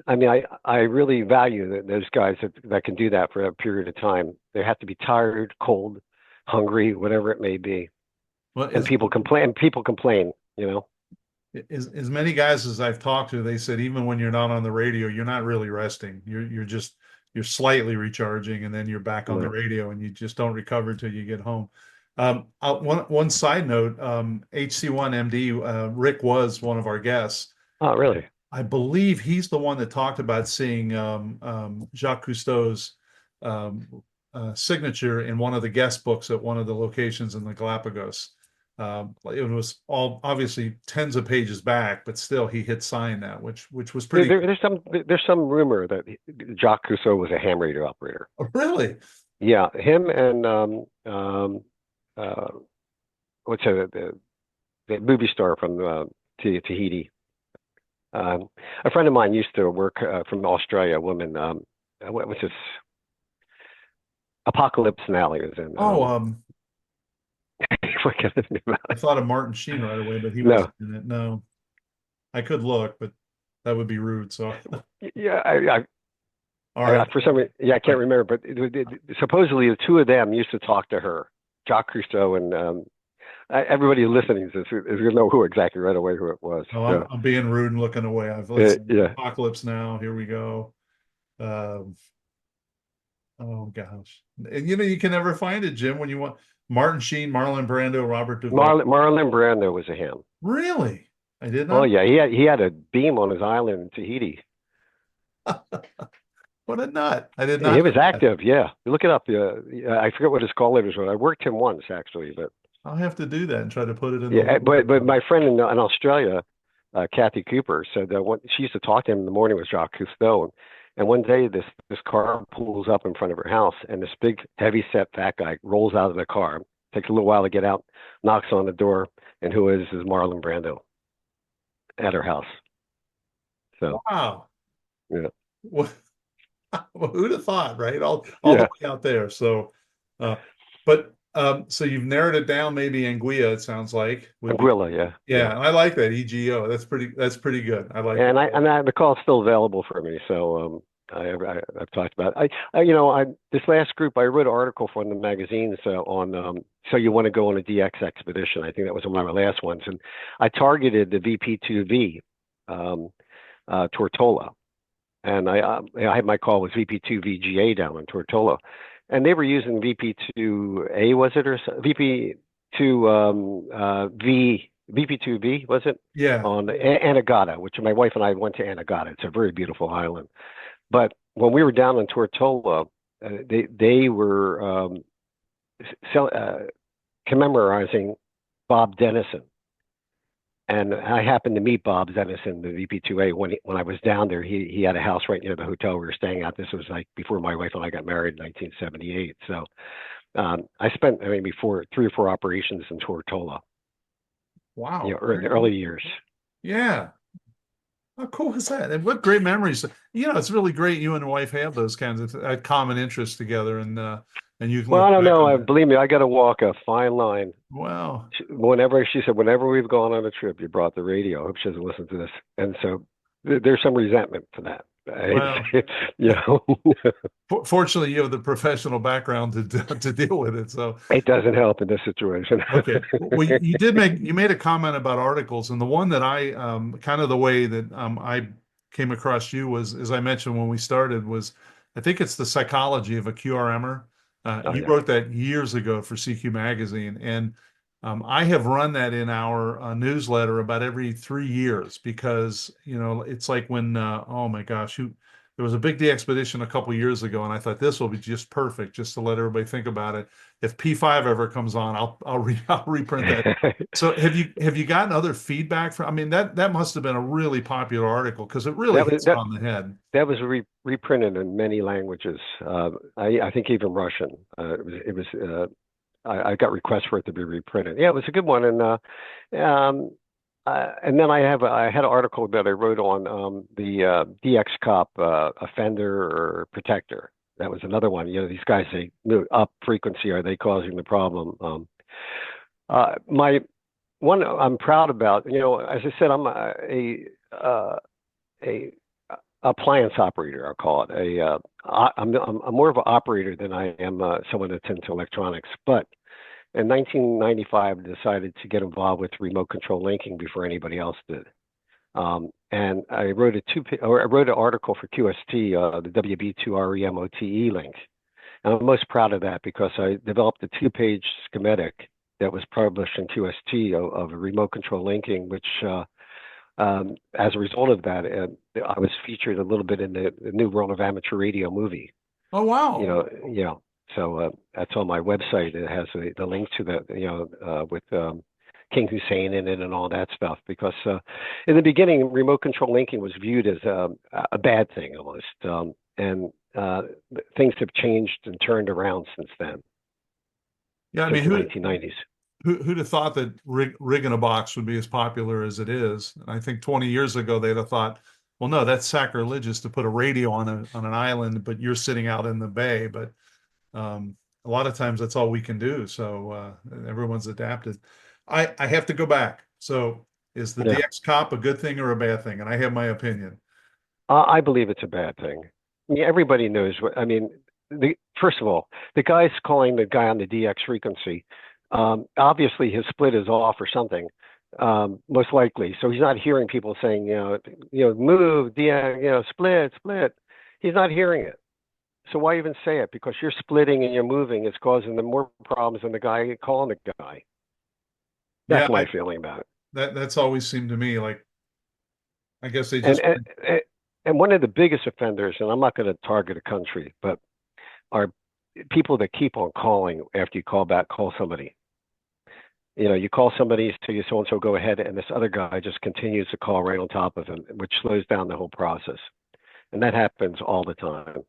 I really value those guys that can do that for a period of time. They have to be tired, cold, hungry, whatever it may be, Well, and people complain. People complain, you know. as many guys as I've talked to, they said even when you're not on the radio, you're not really resting. You're slightly recharging, and then you're back on the Right. radio, and you just don't recover till you get home. One side note, HC1MD, Rick was one of our guests. Oh, really? I believe he's the one that talked about seeing Jacques Cousteau's signature in one of the guest books at one of the locations in the Galapagos. It was all obviously tens of pages back, but still he hit sign that, which was pretty. There's some rumor that Jacques Cousteau was a ham radio operator. Oh, really? Yeah, him and uh, what's the movie star from Tahiti. A friend of mine used to work from Australia. A woman. What's this? Apocalypse Now is in. Oh, Forget his name. I thought of Martin Sheen right away, but he No. wasn't in it. No, I could look, but that would be rude. So, Yeah, all right. for some reason, yeah, I can't remember, but supposedly the two of them used to talk to her, Jacques Cousteau, and everybody listening is gonna know who exactly right away who it was. Oh, Yeah. I'm being rude and looking away. I've listened. Yeah. Apocalypse Now. Here we go. Um, oh gosh, and you can never find it, Jim, when you want Martin Sheen, Marlon Brando, Robert Duvall. Marlon Brando was a ham. Really? I did Oh not. yeah, he had a beam on his island in Tahiti. What a nut! I did He not was know that. active. Yeah, look it up. I forget what his call letters were. I worked him once actually, but I'll have to do that and try to put it in the. yeah. But my friend in Australia, Kathy Cooper, said that she used to talk to him in the morning with Jacques Cousteau, and one day this car pulls up in front of her house, and this big heavy set fat guy rolls out of the car. Takes a little while to get out, knocks on the door, and who is Marlon Brando at her house. So Wow. yeah. Well, who'd have thought, right? All Yeah. the way out there. So, but so you've narrowed it down. Maybe Anguilla, it sounds like. Anguilla, yeah. Yeah, and I like that EGO. That's pretty good. I like. And the call's still available for me. So I've talked about it. This last group I wrote an article for in the magazines on so you want to go on a DX expedition. I think that was one of my last ones, and I targeted the VP2V Tortola, and I had my call with VP2VGA down in Tortola, and they were using VP2A, was it, or VP2V, was it? Yeah. On Anegada, which my wife and I went to Anegada. It's a very beautiful island. But when we were down in Tortola, they were commemorizing Bob Dennison. And I happened to meet Bob Dennison, the VP2A, when I was down there. He had a house right near the hotel we were staying at. This was like before my wife and I got married in 1978. So I spent maybe 3 or 4 operations in Tortola. Wow. In the early years. Yeah. How cool is that? And what great memories. It's really great you and your wife have those kinds of common interests together, and you can. Well, I don't know. That. Believe me, I got to walk a fine line. Wow. She said, whenever we've gone on a trip, you brought the radio. I hope she doesn't listen to this. And so there's some resentment for that. Wow. Fortunately, you have the professional background to deal with it, so it doesn't help in this situation. Okay. Well, you made a comment about articles, and the one that I kind of the way that I came across you was, as I mentioned when we started, was I think it's the psychology of a QRMer. You wrote that years ago for CQ Magazine, and I have run that in our newsletter about every 3 years because it's like when oh my gosh, there was a big DXPedition a couple years ago, and I thought this will be just perfect, just to let everybody think about it. If P5 ever comes on, I'll reprint that. So have you gotten other feedback from? I mean, that must have been a really popular article because it really hits on the head. That was reprinted in many languages. I think even Russian. It was I got requests for it to be reprinted. Yeah, it was a good one. And then I had an article that I wrote on the DX cop offender or protector. That was another one. These guys say up frequency. Are they causing the problem? My one I'm proud about. As I said, I'm a appliance operator. I'll call it I'm more of an operator than I am someone that's into electronics. But in 1995, I decided to get involved with remote control linking before anybody else did. And I wrote an article for QST, the WB2REM OTE link. And I'm most proud of that because I developed a 2-page schematic that was published in QST of remote control linking, which as a result of that, I was featured a little bit in the New World of Amateur Radio movie. Oh, wow. So that's on my website. It has the link to that, with King Hussein in it and all that stuff. Because in the beginning, remote control linking was viewed as a bad thing almost, and things have changed and turned around since then. Yeah, I mean, the 1990s. Who'd have thought that rig in a box would be as popular as it is? And I think 20 years ago they'd have thought, well, no, that's sacrilegious to put a radio on an island, but you're sitting out in the bay. But a lot of times that's all we can do. So everyone's adapted. I have to go back. So is the DX cop a good thing or a bad thing? And I have my opinion. I believe it's a bad thing. I mean, everybody knows first of all, the guy's calling the guy on the DX frequency. Obviously his split is off or something, most likely. So he's not hearing people saying, move, split. He's not hearing it. So why even say it? Because you're splitting and you're moving. It's causing them more problems than the guy calling the guy. That's my feeling about it. That's always seemed to me like, I guess they just. And one of the biggest offenders, and I'm not going to target a country, but are people that keep on calling after you call somebody. You call somebody, so you so-and-so go ahead, and this other guy just continues to call right on top of him, which slows down the whole process. And that happens all the time.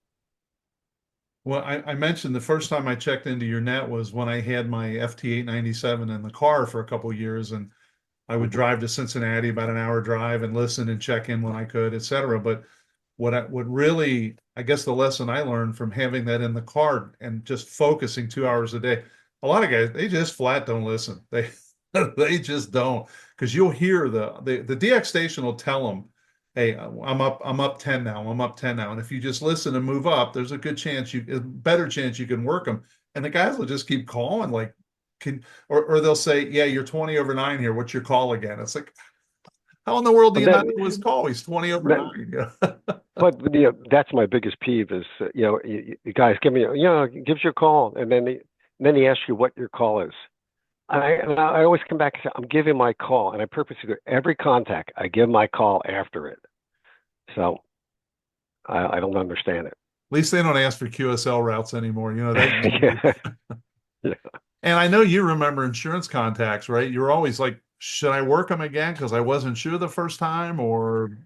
Well, I mentioned the first time I checked into your net was when I had my FT897 in the car for a couple of years, and I would drive to Cincinnati, about an hour drive, and listen and check in when I could, et cetera. But what really, I guess the lesson I learned from having that in the car and just focusing 2 hours a day, a lot of guys, they just flat don't listen. They just don't, because you'll hear the DX station will tell them, hey, I'm up 10 now. I'm up 10 now. And if you just listen and move up, there's a better chance you can work them. And the guys will just keep calling, like, or they'll say, yeah, you're 20 over 9 here. What's your call again? It's like, how in the world do you not know his call? He's 20 over 9. But that's my biggest peeve is, you guys give me, gives you a call, and then he asks you what your call is. And I always come back and say, I'm giving my call, and I purposely do every contact. I give my call after it. So I don't understand it. At least they don't ask for QSL routes anymore. Yeah. And I know you remember insurance contacts, right? You're always like, should I work them again because I wasn't sure the first time, or?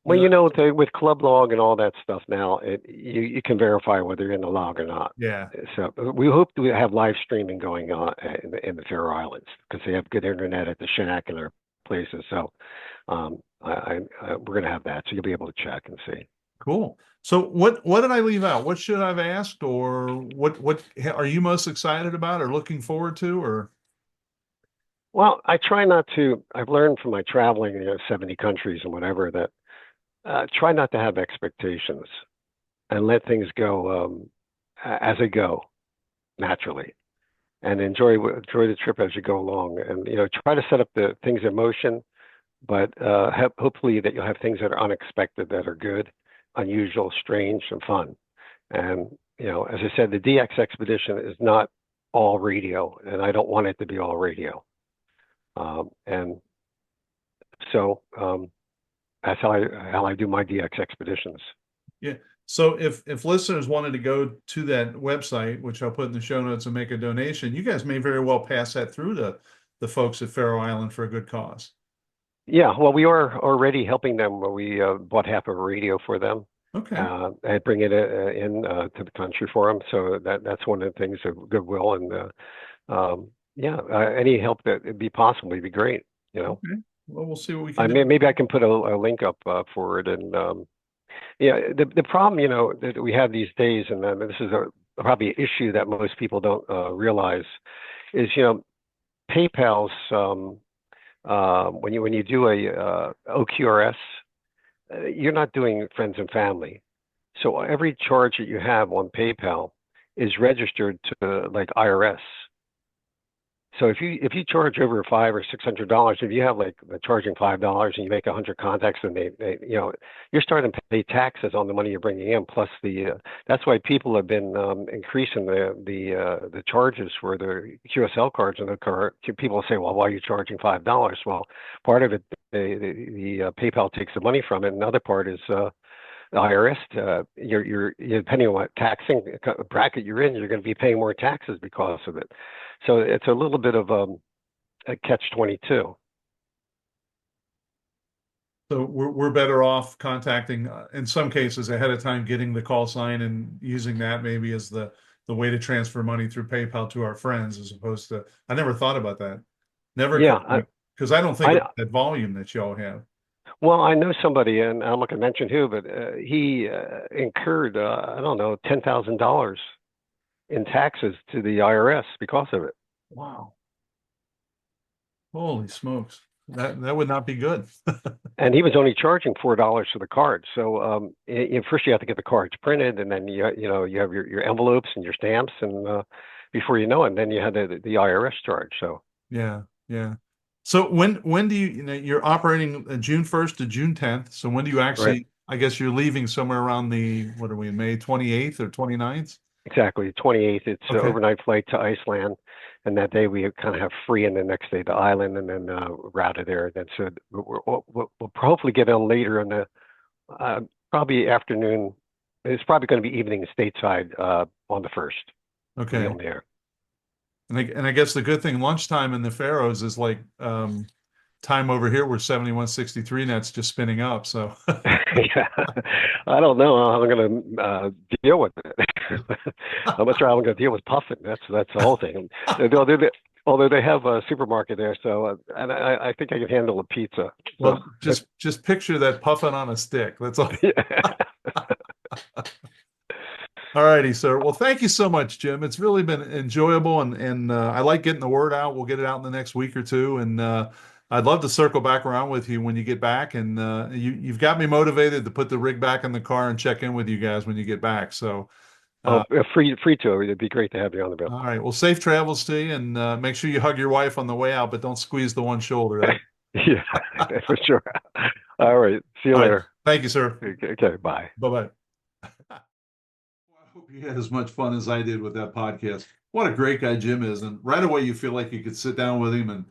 Well, with Club Log and all that stuff now, you can verify whether you're in the log or not. Yeah. So we hope to have live streaming going on in the Faroe Islands because they have good internet at the shack and other places. So we're going to have that, so you'll be able to check and see. Cool. So what did I leave out? What should I have asked, or what are you most excited about or looking forward to, or? Well, I try not to. I've learned from my traveling, 70 countries and whatever, that try not to have expectations and let things go as they go naturally, and enjoy the trip as you go along. And try to set up the things in motion, but hopefully that you'll have things that are unexpected, that are good, unusual, strange, and fun. And as I said, the DXPedition is not all radio, and I don't want it to be all radio. And so that's how I do my DX expeditions. Yeah. So if listeners wanted to go to that website, which I'll put in the show notes, and make a donation, you guys may very well pass that through to the folks at Faroe Island for a good cause. Yeah, well, we are already helping them. We bought half of a radio for them. Okay. And bring it in to the country for them. So that's one of the things of goodwill. And Yeah, any help that would be possible would be great. Okay. Well, we'll see what we I can do. mean, maybe I can put a link up for it. And yeah, the problem, that we have these days, and this is probably an issue that most people don't realize, is PayPal's when you do a OQRS, you're not doing friends and family. So every charge that you have on PayPal is registered to like IRS. So if you charge over $500 or $600, if you have like charging $5 and you make 100 contacts, and they you're starting to pay taxes on the money you're bringing in. Plus that's why people have been increasing the charges for the QSL cards in the car. People say, well, why are you charging $5? Well, part of it, the PayPal takes the money from it, and the other part is the IRS. You're depending on what taxing bracket you're in, you're going to be paying more taxes because of it. So it's a little bit of a catch-22. So we're better off contacting, in some cases, ahead of time, getting the call sign and using that maybe as the way to transfer money through PayPal to our friends, as opposed to, I never thought about that. Never, Yeah, because I don't think of that volume that y'all have. well, I know somebody, and I'm not going to mention who, but he incurred, I don't know, $10,000 in taxes to the IRS because of it. Wow. Holy smokes. That would not be good. And he was only charging $4 for the card. So first you have to get the cards printed, and then you have your envelopes and your stamps, and before you know it, then you had the IRS charge. So yeah. So when do you're operating June 1st to June 10th. So when do you actually, right. I guess you're leaving somewhere around what are we, May 28th or 29th? Exactly, 28th. It's an Okay. overnight flight to Iceland, and that day we kind of have free, and the next day the island, and then we're out of there. Then so we'll hopefully get in later in the probably afternoon. It's probably going to be evening stateside on the 1st. Okay. Be on the air. And I guess the good thing, lunchtime in the Faroes is like time over here. We're 7163, and that's just spinning up. So Yeah, I don't know how I'm going to deal with it. I'm not sure how I'm going to deal with puffing. That's the whole thing. Although they have a supermarket there, so and I think I can handle a pizza. well, just picture that puffing on a stick. That's all. All righty, sir. Well, thank you so much, Jim. It's really been enjoyable, and I like getting the word out. We'll get it out in the next week or two, and I'd love to circle back around with you when you get back. And you've got me motivated to put the rig back in the car and check in with you guys when you get back. So, free to. It'd be great to have you on the bill. all right. Well, safe travels to you, and make sure you hug your wife on the way out, but don't squeeze the one shoulder. Right? Yeah, for sure. All right. See you later. Thank you, sir. Okay. Bye. Bye-bye. I hope you had as much fun as I did with that podcast. What a great guy Jim is. And right away, you feel like you could sit down with him and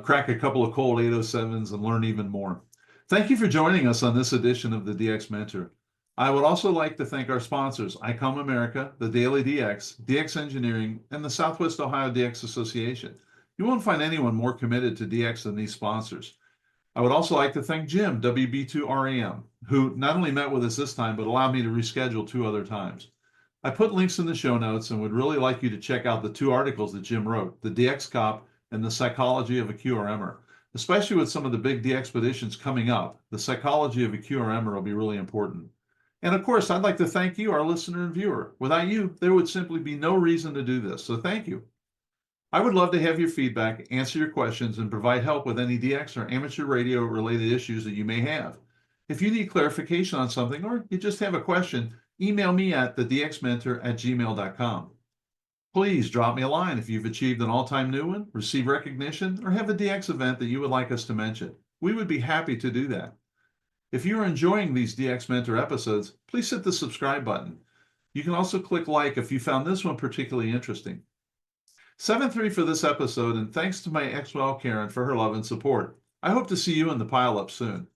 crack a couple of cold 807s and learn even more. Thank you for joining us on this edition of the DX Mentor. I would also like to thank our sponsors, ICOM America, the Daily DX, DX Engineering, and the Southwest Ohio DX Association. You won't find anyone more committed to DX than these sponsors. I would also like to thank Jim, WB2REM, who not only met with us this time, but allowed me to reschedule 2 other times. I put links in the show notes and would really like you to check out the 2 articles that Jim wrote, The DX Cop and The Psychology of a QRMer. Especially with some of the big DXPeditions coming up, the psychology of a QRMer will be really important. And of course, I'd like to thank you, our listener and viewer. Without you, there would simply be no reason to do this, so thank you. I would love to have your feedback, answer your questions, and provide help with any DX or amateur radio related issues that you may have. If you need clarification on something or you just have a question, email me at thedxmentor@gmail.com. Please drop me a line if you've achieved an all-time new one, receive recognition, or have a DX event that you would like us to mention. We would be happy to do that. If you are enjoying these DX Mentor episodes, please hit the subscribe button. You can also click like if you found this one particularly interesting. 7-3 for this episode, and thanks to my ex-wife Karen for her love and support. I hope to see you in the pile-up soon.